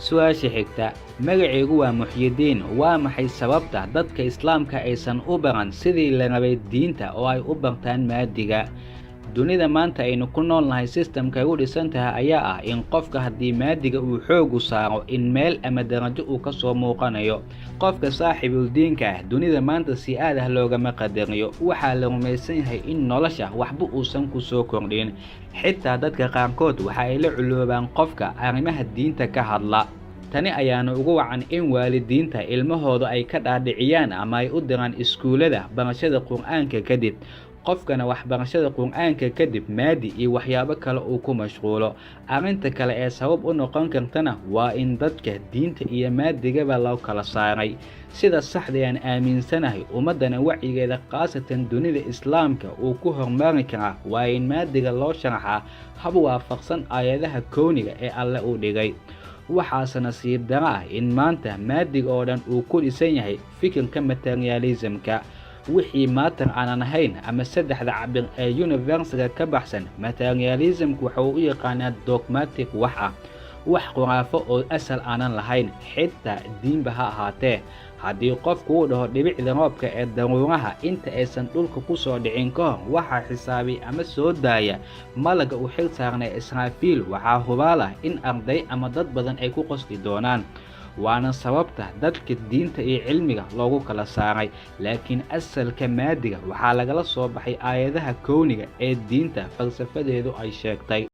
Su'aasha xigta, magacaygu waa Muxyidiin. Waa maxay sababta dadka Islaamka aysan u baran sidii la rabay diinta oo ay u bartaan maadiga? Dunida maanta aynu ku noolnahay systemka ay u dhisan tahay ayaa ah in qofka haddii maadiga uu xoog u saaro in meel ama darajo uu ka soo muuqanayo. Qofka saaxiibul diinka ah dunida maanta si aad ah loogama qadariyo. Waxaa la rumaysan yahay in nolosha waxba uusan ku soo kordhin. Xitaa dadka qaarkood waxa ay la culoobaan qofka arrimaha diinta ka hadla. Tani ayaana ugu wacan in waalidiinta ilmahooda ay ka dhaadhiciyaan ama ay u diraan iskuulada barashada Qur'aanka kadib. Qofkana waxbarashada Qur'aanka kadib maadi iyo waxyaabo kale uu ku mashquulo. Arrinta kale ee sabab u noqon kartana waa in dadka diinta iyo maadigaba loo kala saaray. Sida saxda aan aaminsanahay ummadana wacyigeeda qaasatan dunida Islaamka uu ku horumari karaa waa in maadiga loo sharaxaa hab waafaqsan aayadaha kooniga ee Alle u dhigay. Waxaase nasiib darro ah in maanta maadiga oo dhan uu ku dhisan yahay fikirka materialism-ka. Wixii maatan aanan ahayn ama saddexda cabir ee universe-ka ka baxsan, materialism-ku waxa uu u yaqaanaa dogmatic wax khuraafo oo asal aanan lahayn, xitaa diinba ha ahaatee. Haddii qofku uu dhaho dhibicda roobka ee daruuraha inta aysan dhulka ku soo dhicin ka hor waxaa xisaabi ama soo daaya malaga u xil saarnay Israafiil, waxaa hubaal ah in arday ama dad badan ay ku qosli doonaan. Waana sababta dadka diinta iyo cilmiga loogu kala saaray. Laakiin asalka maadiga waxaa lagala soo baxay aayadaha kooniga ee diinta falsafadeedu ay sheegtay.